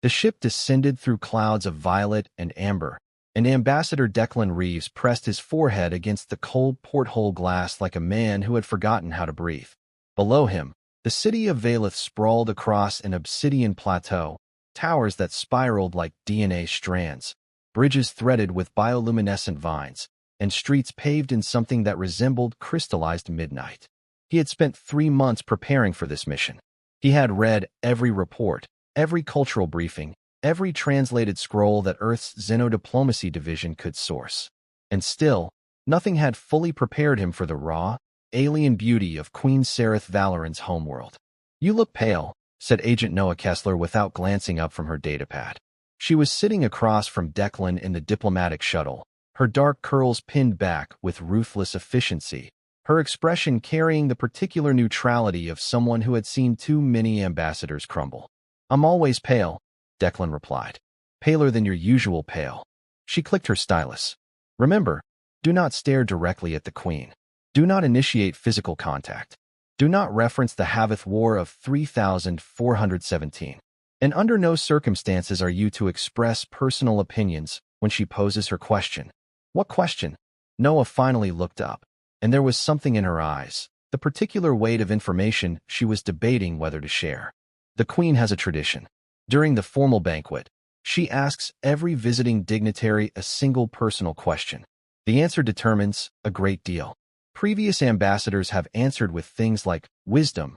The ship descended through clouds of violet and amber, and Ambassador Declan Reeves pressed his forehead against the cold porthole glass like a man who had forgotten how to breathe. Below him, the city of Valeth sprawled across an obsidian plateau, towers that spiraled like DNA strands, bridges threaded with bioluminescent vines, and streets paved in something that resembled crystallized midnight. He had spent 3 months preparing for this mission. He had read every report, every cultural briefing, every translated scroll that Earth's Xenodiplomacy Division could source. And still, nothing had fully prepared him for the raw, alien beauty of Queen Sereth Valoran's homeworld. "You look pale," said Agent Noah Kessler without glancing up from her datapad. She was sitting across from Declan in the diplomatic shuttle, her dark curls pinned back with ruthless efficiency, her expression carrying the particular neutrality of someone who had seen too many ambassadors crumble. "I'm always pale," Declan replied. "Paler than your usual pale." She clicked her stylus. "Remember, do not stare directly at the Queen. Do not initiate physical contact. Do not reference the Haveth War of 3417. And under no circumstances are you to express personal opinions when she poses her question." "What question?" Noah finally looked up, and there was something in her eyes, the particular weight of information she was debating whether to share. "The Queen has a tradition. During the formal banquet, she asks every visiting dignitary a single personal question. The answer determines a great deal. Previous ambassadors have answered with things like wisdom,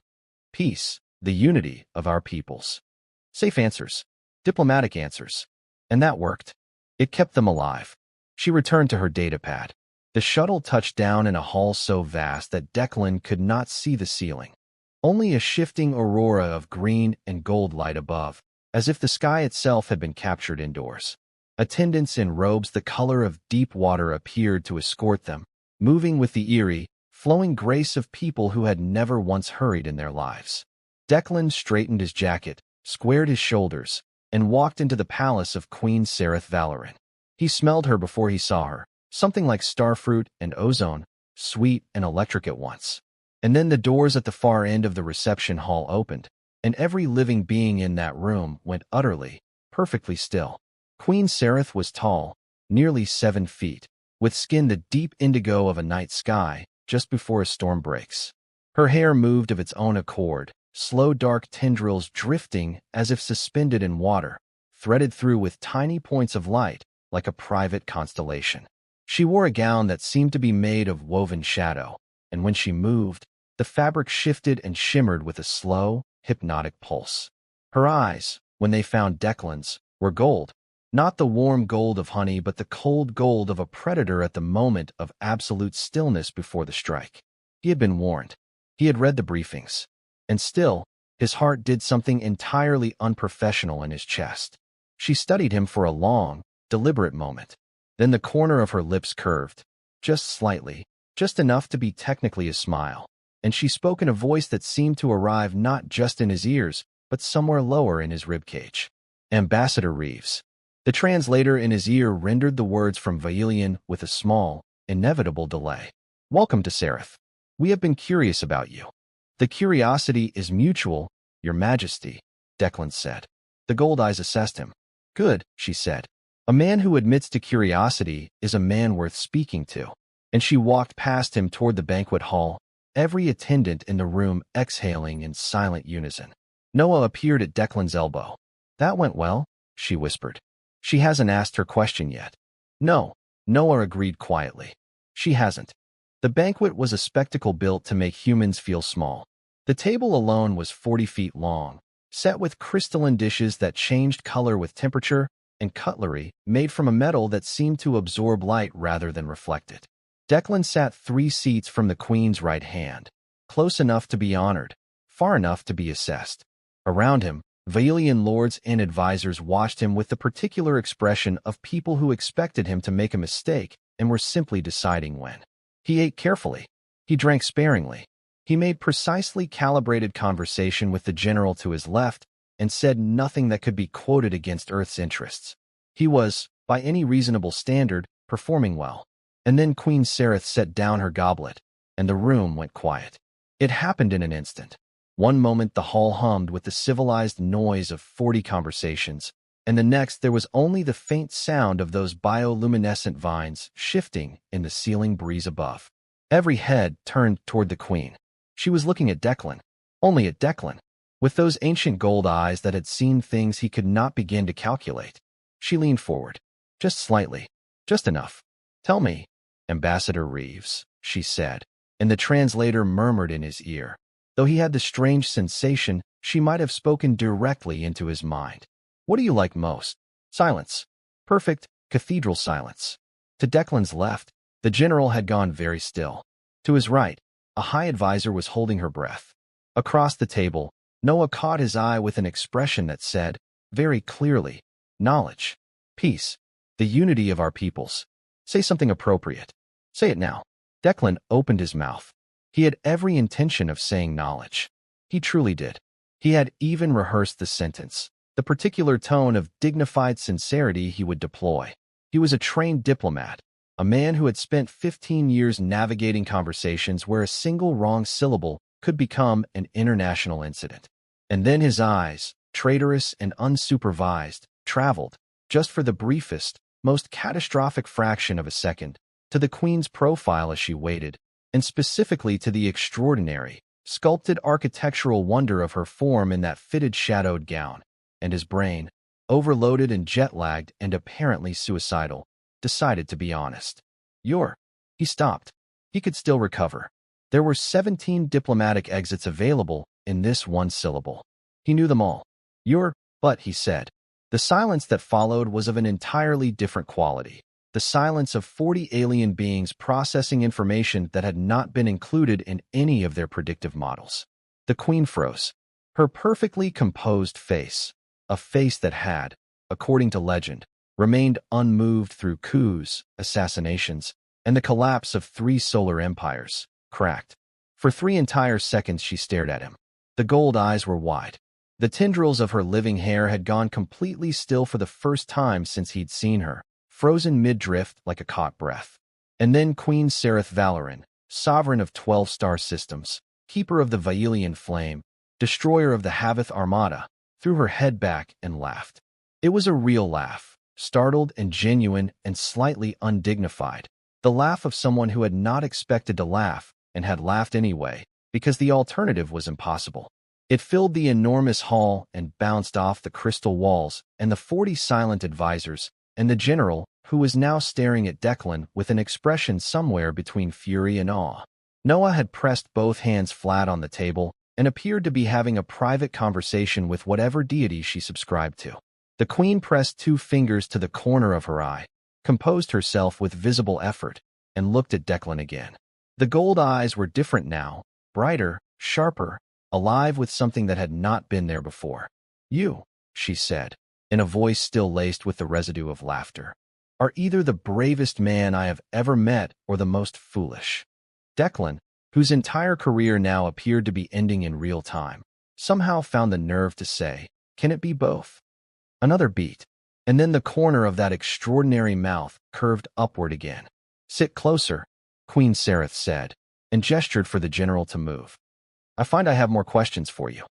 peace, the unity of our peoples. Safe answers, diplomatic answers. And that worked. It kept them alive." She returned to her datapad. The shuttle touched down in a hall so vast that Declan could not see the ceiling. Only a shifting aurora of green and gold light above, as if the sky itself had been captured indoors. Attendants in robes the color of deep water appeared to escort them, moving with the eerie, flowing grace of people who had never once hurried in their lives. Declan straightened his jacket, squared his shoulders, and walked into the palace of Queen Sereth Valoran. He smelled her before he saw her, something like starfruit and ozone, sweet and electric at once. And then the doors at the far end of the reception hall opened, and every living being in that room went utterly, perfectly still. Queen Sereth was tall, nearly 7 feet, with skin the deep indigo of a night sky just before a storm breaks. Her hair moved of its own accord, slow dark tendrils drifting as if suspended in water, threaded through with tiny points of light like a private constellation. She wore a gown that seemed to be made of woven shadow, and when she moved, the fabric shifted and shimmered with a slow, hypnotic pulse. Her eyes, when they found Declan's, were gold. Not the warm gold of honey, but the cold gold of a predator at the moment of absolute stillness before the strike. He had been warned. He had read the briefings. And still, his heart did something entirely unprofessional in his chest. She studied him for a long, deliberate moment. Then the corner of her lips curved, just slightly, just enough to be technically a smile, and she spoke in a voice that seemed to arrive not just in his ears, but somewhere lower in his ribcage. "Ambassador Reeves." The translator in his ear rendered the words from Vailian with a small, inevitable delay. "Welcome to Sereth. We have been curious about you." "The curiosity is mutual, Your Majesty," Declan said. The gold eyes assessed him. "Good," she said. "A man who admits to curiosity is a man worth speaking to." And she walked past him toward the banquet hall, every attendant in the room exhaling in silent unison. Noah appeared at Declan's elbow. "That went well," she whispered. "She hasn't asked her question yet." "No," Noah agreed quietly. "She hasn't." The banquet was a spectacle built to make humans feel small. The table alone was 40 feet long, set with crystalline dishes that changed color with temperature, and cutlery made from a metal that seemed to absorb light rather than reflect it. Declan sat 3 seats from the Queen's right hand, close enough to be honored, far enough to be assessed. Around him, Vailian lords and advisors watched him with the particular expression of people who expected him to make a mistake and were simply deciding when. He ate carefully. He drank sparingly. He made precisely calibrated conversation with the general to his left and said nothing that could be quoted against Earth's interests. He was, by any reasonable standard, performing well. And then Queen Sereth set down her goblet, and the room went quiet. It happened in an instant. One moment the hall hummed with the civilized noise of 40 conversations, and the next there was only the faint sound of those bioluminescent vines shifting in the ceiling breeze above. Every head turned toward the queen. She was looking at Declan, only at Declan, with those ancient gold eyes that had seen things he could not begin to calculate. She leaned forward, just slightly, just enough. "Tell me, Ambassador Reeves," she said, and the translator murmured in his ear. Though he had the strange sensation she might have spoken directly into his mind. "What do you like most?" "Silence. Perfect, cathedral silence." To Declan's left, the general had gone very still. To his right, a high advisor was holding her breath. Across the table, Noah caught his eye with an expression that said, very clearly, "Knowledge. Peace. The unity of our peoples. Say something appropriate. Say it now." Declan opened his mouth. He had every intention of saying knowledge. He truly did. He had even rehearsed the sentence, the particular tone of dignified sincerity he would deploy. He was a trained diplomat, a man who had spent 15 years navigating conversations where a single wrong syllable could become an international incident. And then his eyes, traitorous and unsupervised, traveled, just for the briefest, most catastrophic fraction of a second, to the Queen's profile as she waited, and specifically to the extraordinary, sculpted architectural wonder of her form in that fitted shadowed gown. And his brain, overloaded and jet-lagged and apparently suicidal, decided to be honest. He stopped. He could still recover. There were 17 diplomatic exits available in this one syllable. He knew them all. But, he said. The silence that followed was of an entirely different quality. The silence of 40 alien beings processing information that had not been included in any of their predictive models. The Queen froze. Her perfectly composed face, a face that had, according to legend, remained unmoved through coups, assassinations, and the collapse of 3 solar empires, cracked. For 3 entire seconds she stared at him. The gold eyes were wide. The tendrils of her living hair had gone completely still for the first time since he'd seen her, frozen mid-drift like a caught breath. And then Queen Sereth Valoran, sovereign of 12 star systems, keeper of the Vailian flame, destroyer of the Havith Armada, threw her head back and laughed. It was a real laugh, startled and genuine and slightly undignified. The laugh of someone who had not expected to laugh and had laughed anyway, because the alternative was impossible. It filled the enormous hall and bounced off the crystal walls and the 40 silent advisors, and the general, who was now staring at Declan with an expression somewhere between fury and awe. Noah had pressed both hands flat on the table and appeared to be having a private conversation with whatever deity she subscribed to. The Queen pressed 2 fingers to the corner of her eye, composed herself with visible effort, and looked at Declan again. The gold eyes were different now, brighter, sharper, alive with something that had not been there before. "You," she said, in a voice still laced with the residue of laughter, "are either the bravest man I have ever met or the most foolish." Declan, whose entire career now appeared to be ending in real time, somehow found the nerve to say, "Can it be both?" Another beat, and then the corner of that extraordinary mouth curved upward again. "Sit closer," Queen Sereth said, and gestured for the general to move. "I find I have more questions for you."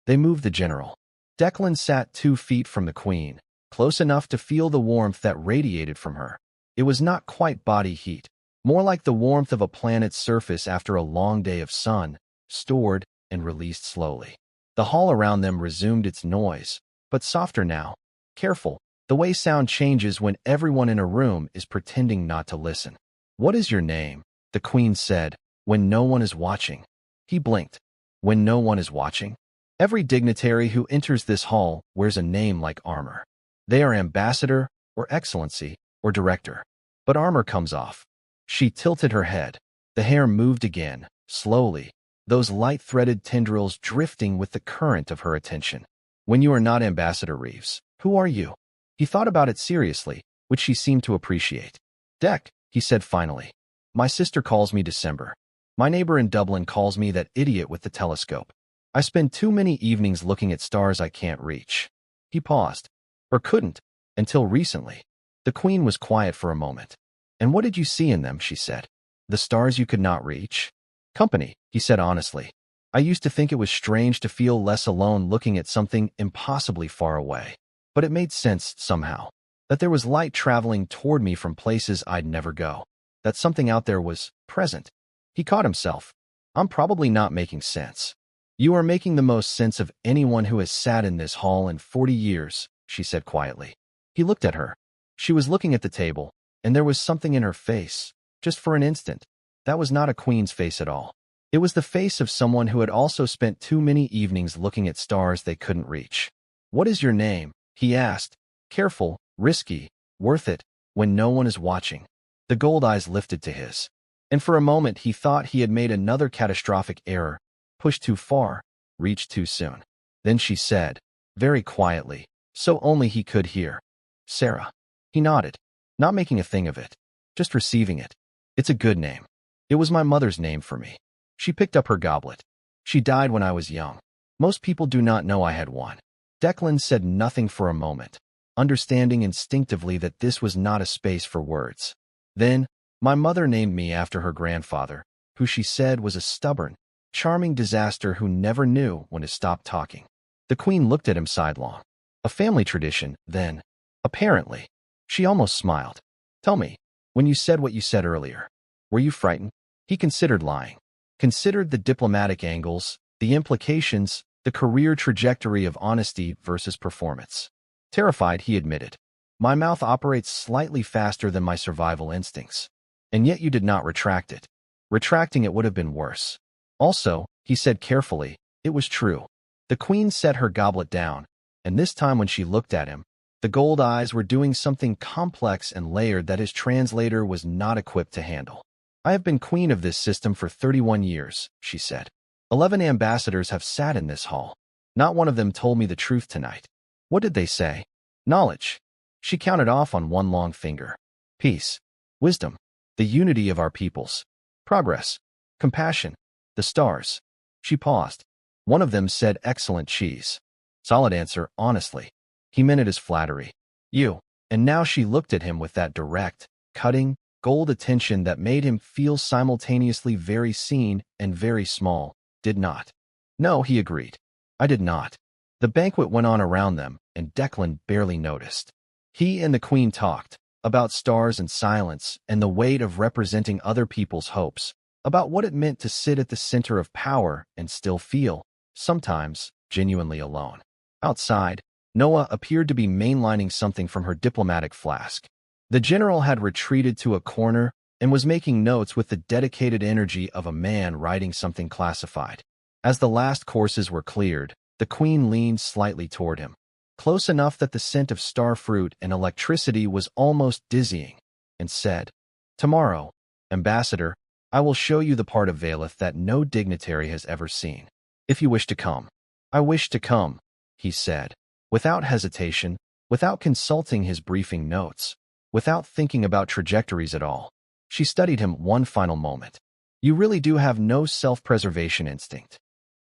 They moved the general. Declan sat 2 feet from the Queen, close enough to feel the warmth that radiated from her. It was not quite body heat, more like the warmth of a planet's surface after a long day of sun, stored and released slowly. The hall around them resumed its noise, but softer now. Careful, the way sound changes when everyone in a room is pretending not to listen. "What is your name?" the Queen said, "when no one is watching." He blinked. "When no one is watching?" Every dignitary who enters this hall wears a name like armor. They are ambassador, or excellency, or director. But armor comes off. She tilted her head. The hair moved again, slowly, those light-threaded tendrils drifting with the current of her attention. "When you are not Ambassador Reeves, who are you?" He thought about it seriously, which she seemed to appreciate. "Dec," he said finally. "My sister calls me December. My neighbor in Dublin calls me that idiot with the telescope. I spend too many evenings looking at stars I can't reach." He paused, or couldn't, until recently. The Queen was quiet for a moment. "And what did you see in them?" she said. "The stars you could not reach?" "Company," he said honestly. I used to think it was strange to feel less alone looking at something impossibly far away. But it made sense somehow. That there was light traveling toward me from places I'd never go. That something out there was present. He caught himself. I'm probably not making sense. You are making the most sense of anyone who has sat in this hall in 40 years, she said quietly. He looked at her. She was looking at the table, and there was something in her face, just for an instant. That was not a queen's face at all. It was the face of someone who had also spent too many evenings looking at stars they couldn't reach. What is your name? He asked. Careful, risky, worth it, when no one is watching. The gold eyes lifted to his. And for a moment he thought he had made another catastrophic error, pushed too far, reached too soon. Then she said, very quietly, so only he could hear. Sarah. He nodded, not making a thing of it, just receiving it. It's a good name. It was my mother's name for me. She picked up her goblet. She died when I was young. Most people do not know I had one. Declan said nothing for a moment, understanding instinctively that this was not a space for words. Then, my mother named me after her grandfather, who she said was a stubborn, charming disaster who never knew when to stop talking. The queen looked at him sidelong. A family tradition, then. Apparently. She almost smiled. Tell me, when you said what you said earlier, were you frightened? He considered lying. Considered the diplomatic angles, the implications, the career trajectory of honesty versus performance. Terrified, he admitted. My mouth operates slightly faster than my survival instincts. And yet you did not retract it. Retracting it would have been worse. Also, he said carefully, it was true. The queen set her goblet down, and this time when she looked at him, the gold eyes were doing something complex and layered that his translator was not equipped to handle. I have been queen of this system for 31 years, she said. 11 ambassadors have sat in this hall. Not one of them told me the truth tonight. What did they say? Knowledge. She counted off on one long finger. Peace. Wisdom. The unity of our peoples. Progress. Compassion. The stars. She paused. One of them said excellent cheese. Solid answer, honestly. He meant it as flattery. You. And now she looked at him with that direct, cutting, gold attention that made him feel simultaneously very seen and very small. Did not. No, he agreed. I did not. The banquet went on around them, and Declan barely noticed. He and the queen talked, about stars and silence and the weight of representing other people's hopes, about what it meant to sit at the center of power and still feel, sometimes, genuinely alone. Outside, Noah appeared to be mainlining something from her diplomatic flask. The general had retreated to a corner and was making notes with the dedicated energy of a man writing something classified. As the last courses were cleared, the queen leaned slightly toward him, close enough that the scent of starfruit and electricity was almost dizzying, and said, Tomorrow, Ambassador, I will show you the part of Valeth that no dignitary has ever seen. If you wish to come. I wish to come, he said, without hesitation, without consulting his briefing notes, without thinking about trajectories at all. She studied him one final moment. You really do have no self-preservation instinct.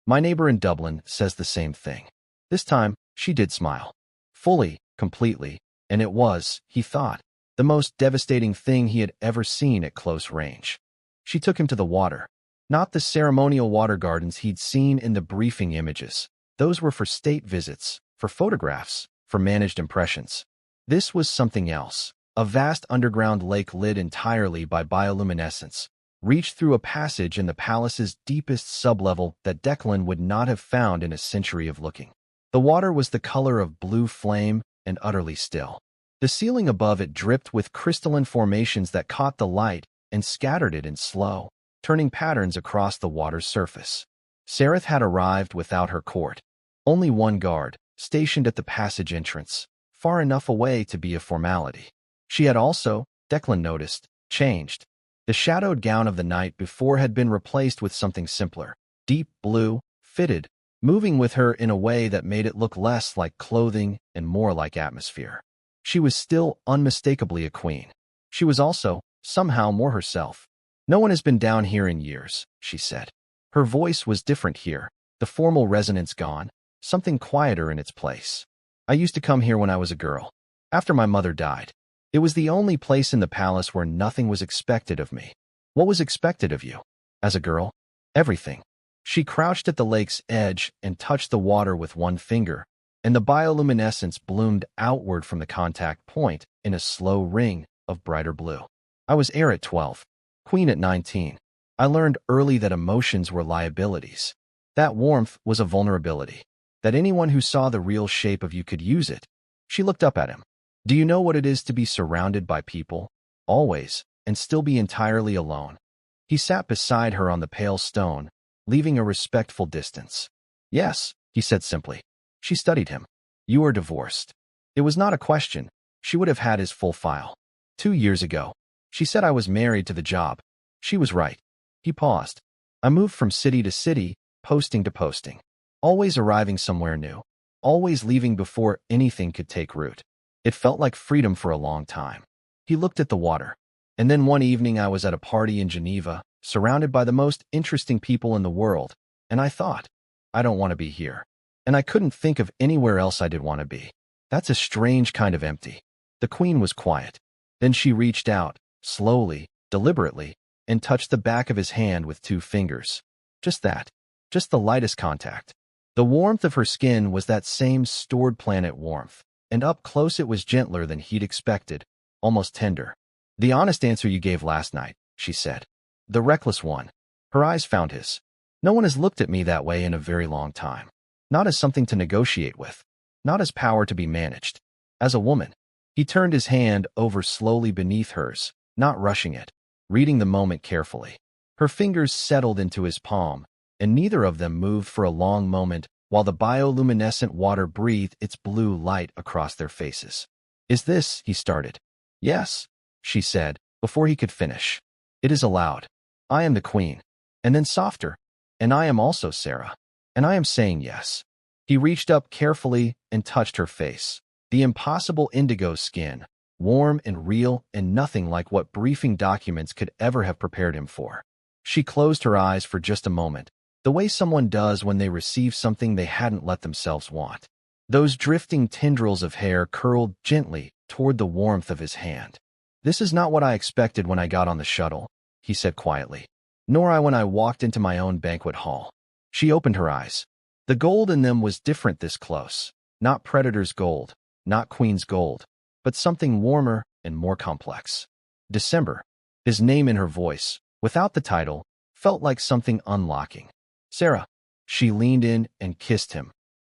My neighbor in Dublin says the same thing. This time, she did smile. Fully, completely, and it was, he thought, the most devastating thing he had ever seen at close range. She took him to the water. Not the ceremonial water gardens he'd seen in the briefing images. Those were for state visits, for photographs, for managed impressions. This was something else. A vast underground lake lit entirely by bioluminescence, reached through a passage in the palace's deepest sublevel that Declan would not have found in a century of looking. The water was the color of blue flame and utterly still. The ceiling above it dripped with crystalline formations that caught the light and scattered it in slow, turning patterns across the water's surface. Sareth had arrived without her court. Only one guard, stationed at the passage entrance, far enough away to be a formality. She had also, Declan noticed, changed. The shadowed gown of the night before had been replaced with something simpler, deep blue, fitted, moving with her in a way that made it look less like clothing and more like atmosphere. She was still unmistakably a queen. She was also, somehow, more herself. No one has been down here in years, she said. Her voice was different here, the formal resonance gone, something quieter in its place. I used to come here when I was a girl, after my mother died. It was the only place in the palace where nothing was expected of me. What was expected of you? As a girl? Everything. She crouched at the lake's edge and touched the water with one finger, and the bioluminescence bloomed outward from the contact point in a slow ring of brighter blue. I was heir at 12, queen at 19. I learned early that emotions were liabilities. That warmth was a vulnerability. That anyone who saw the real shape of you could use it. She looked up at him. Do you know what it is to be surrounded by people, always, and still be entirely alone? He sat beside her on the pale stone, leaving a respectful distance. Yes, he said simply. She studied him. You are divorced. It was not a question. She would have had his full file. 2 years ago. She said I was married to the job. She was right. He paused. I moved from city to city, posting to posting. Always arriving somewhere new. Always leaving before anything could take root. It felt like freedom for a long time. He looked at the water. And then one evening I was at a party in Geneva, surrounded by the most interesting people in the world, and I thought, I don't want to be here. And I couldn't think of anywhere else I did want to be. That's a strange kind of empty. The queen was quiet. Then she reached out, slowly, deliberately, and touched the back of his hand with 2 fingers. Just that. Just the lightest contact. The warmth of her skin was that same stored planet warmth, and up close it was gentler than he'd expected, almost tender. The honest answer you gave last night, she said. The reckless one. Her eyes found his. No one has looked at me that way in a very long time. Not as something to negotiate with. Not as power to be managed. As a woman. He turned his hand over slowly beneath hers, not rushing it, reading the moment carefully. Her fingers settled into his palm, and neither of them moved for a long moment while the bioluminescent water breathed its blue light across their faces. Is this, he started. Yes, she said, before he could finish. It is allowed. I am the queen. And then softer. And I am also Sarah. And I am saying yes. He reached up carefully and touched her face. The impossible indigo skin, warm and real and nothing like what briefing documents could ever have prepared him for. She closed her eyes for just a moment, the way someone does when they receive something they hadn't let themselves want. Those drifting tendrils of hair curled gently toward the warmth of his hand. This is not what I expected when I got on the shuttle, he said quietly. Nor I when I walked into my own banquet hall. She opened her eyes. The gold in them was different this close. Not predator's gold, not queen's gold, but something warmer and more complex. December. His name in her voice, without the title, felt like something unlocking. Sarah. She leaned in and kissed him.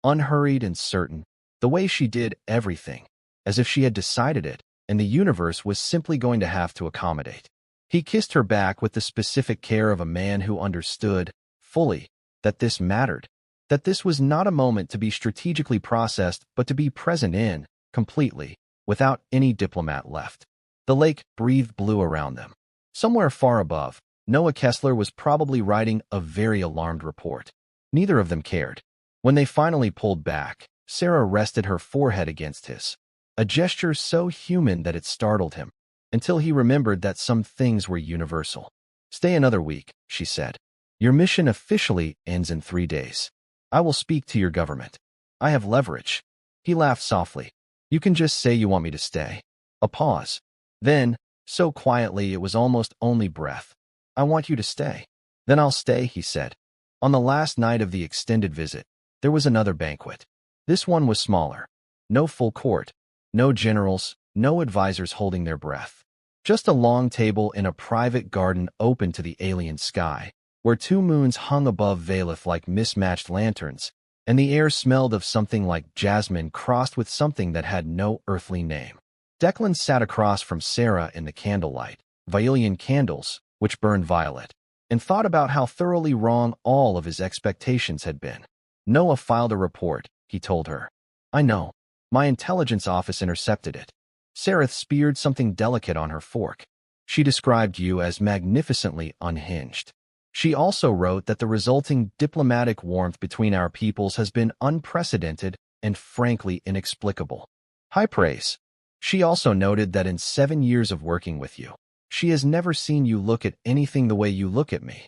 Unhurried and certain, the way she did everything, as if she had decided it, and the universe was simply going to have to accommodate. He kissed her back with the specific care of a man who understood, fully, that this mattered, that this was not a moment to be strategically processed but to be present in, completely, without any diplomat left. The lake breathed blue around them. Somewhere far above, Noah Kessler was probably writing a very alarmed report. Neither of them cared. When they finally pulled back, Sarah rested her forehead against his. A gesture so human that it startled him, until he remembered that some things were universal. Stay another week, she said. Your mission officially ends in 3 days. I will speak to your government. I have leverage. He laughed softly. You can just say you want me to stay. A pause. Then, so quietly it was almost only breath. I want you to stay. Then I'll stay, he said. On the last night of the extended visit, there was another banquet. This one was smaller. No full court. No generals, no advisors holding their breath. Just a long table in a private garden open to the alien sky, where 2 moons hung above Valeth like mismatched lanterns, and the air smelled of something like jasmine crossed with something that had no earthly name. Declan sat across from Sarah in the candlelight, Violian candles, which burned violet, and thought about how thoroughly wrong all of his expectations had been. Noah filed a report, he told her. I know. My intelligence office intercepted it. Sarah speared something delicate on her fork. She described you as magnificently unhinged. She also wrote that the resulting diplomatic warmth between our peoples has been unprecedented and frankly inexplicable. High praise. She also noted that in 7 years of working with you, she has never seen you look at anything the way you look at me.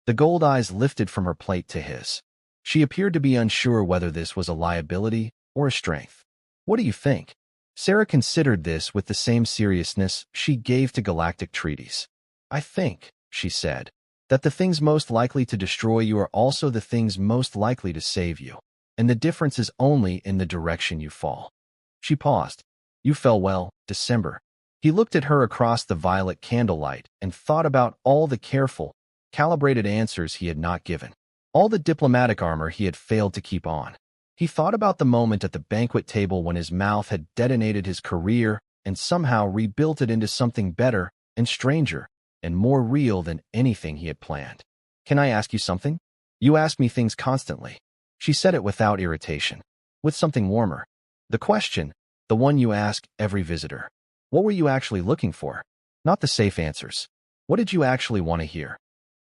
The gold eyes lifted from her plate to his. She appeared to be unsure whether this was a liability or a strength. What do you think? Sarah considered this with the same seriousness she gave to galactic treaties. I think, she said, That the things most likely to destroy you are also the things most likely to save you, and the difference is only in the direction you fall. She paused. You fell well, December. He looked at her across the violet candlelight and thought about all the careful, calibrated answers he had not given, all the diplomatic armor he had failed to keep on. He thought about the moment at the banquet table when his mouth had detonated his career and somehow rebuilt it into something better and stranger and more real than anything he had planned. Can I ask you something? You ask me things constantly. She said it without irritation, with something warmer. The question, the one you ask every visitor. What were you actually looking for? Not the safe answers. What did you actually want to hear?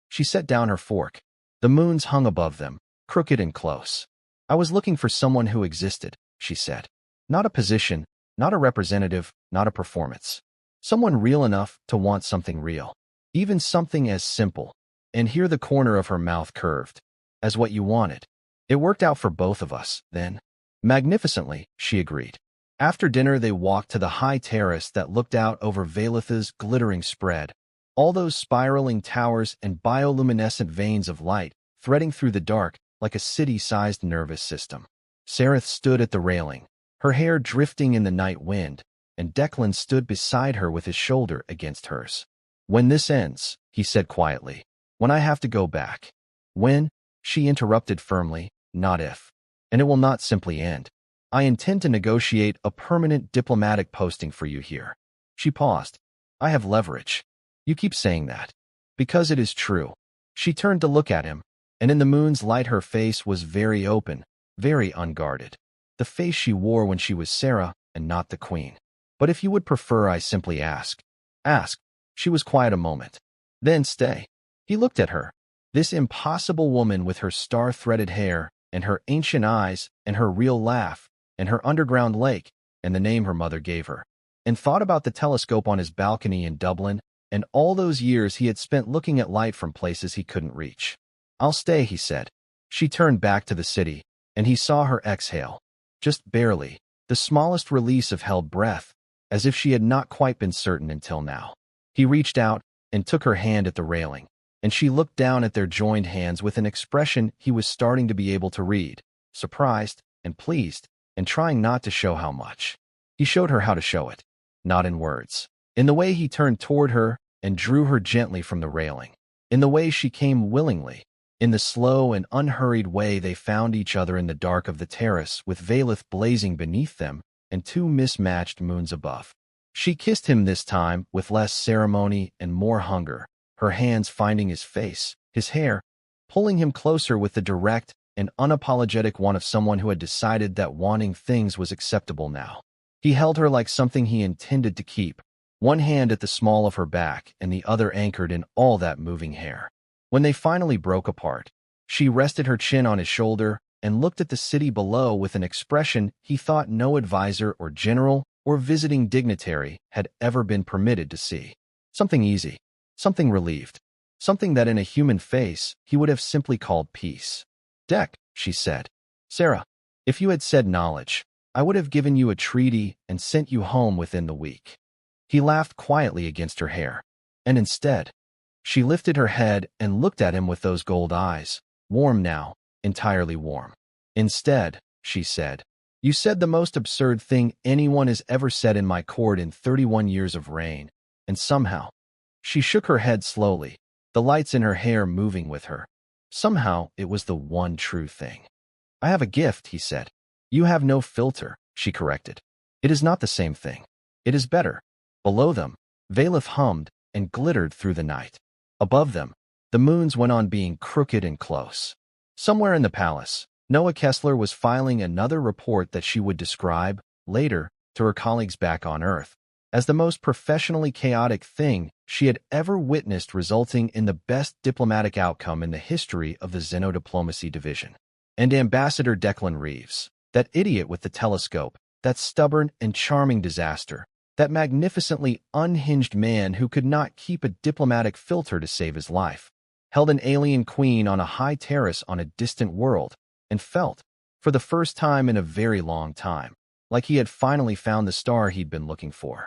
She set down her fork. The moons hung above them, crooked and close. I was looking for someone who existed, she said. Not a position, not a representative, not a performance. Someone real enough to want something real. Even something as simple, and here the corner of her mouth curved, as what you wanted. It worked out for both of us, then. Magnificently, she agreed. After dinner they walked to the high terrace that looked out over Valith's glittering spread, all those spiraling towers and bioluminescent veins of light threading through the dark like a city-sized nervous system. Sarith stood at the railing, her hair drifting in the night wind, and Declan stood beside her with his shoulder against hers. When this ends, he said quietly, when I have to go back. When? She interrupted firmly, not if. And it will not simply end. I intend to negotiate a permanent diplomatic posting for you here. She paused. I have leverage. You keep saying that. Because it is true. She turned to look at him, and in the moon's light her face was very open, very unguarded. The face she wore when she was Sarah and not the queen. But if you would prefer I simply ask. Ask. She was quiet a moment. Then stay. He looked at her. This impossible woman with her star-threaded hair, and her ancient eyes, and her real laugh, and her underground lake, and the name her mother gave her. And thought about the telescope on his balcony in Dublin, and all those years he had spent looking at light from places he couldn't reach. I'll stay, he said. She turned back to the city, and he saw her exhale. Just barely, the smallest release of held breath, as if she had not quite been certain until now. He reached out and took her hand at the railing, and she looked down at their joined hands with an expression he was starting to be able to read, surprised and pleased, and trying not to show how much. He showed her how to show it, not in words. In the way he turned toward her and drew her gently from the railing. In the way she came willingly. In the slow and unhurried way they found each other in the dark of the terrace with Valith blazing beneath them and two mismatched moons above. She kissed him this time with less ceremony and more hunger, her hands finding his face, his hair, pulling him closer with the direct and unapologetic one of someone who had decided that wanting things was acceptable now. He held her like something he intended to keep, one hand at the small of her back and the other anchored in all that moving hair. When they finally broke apart, she rested her chin on his shoulder and looked at the city below with an expression he thought no advisor or general or visiting dignitary had ever been permitted to see. Something easy, something relieved, something that in a human face he would have simply called peace. Deck, she said. Sarah, if you had said knowledge, I would have given you a treaty and sent you home within the week. He laughed quietly against her hair. And instead, she lifted her head and looked at him with those gold eyes, warm now, entirely warm. Instead, she said, you said the most absurd thing anyone has ever said in my court in 31 years of reign, and somehow, she shook her head slowly, the lights in her hair moving with her. Somehow, it was the one true thing. I have a gift, he said. You have no filter, she corrected. It is not the same thing. It is better. Below them, Valith hummed and glittered through the night. Above them, the moons went on being crooked and close. Somewhere in the palace, Noah Kessler was filing another report that she would describe, later, to her colleagues back on Earth, as the most professionally chaotic thing she had ever witnessed, resulting in the best diplomatic outcome in the history of the Xenodiplomacy Division. And Ambassador Declan Reeves, that idiot with the telescope, that stubborn and charming disaster, that magnificently unhinged man who could not keep a diplomatic filter to save his life, held an alien queen on a high terrace on a distant world, and felt, for the first time in a very long time, like he had finally found the star he'd been looking for.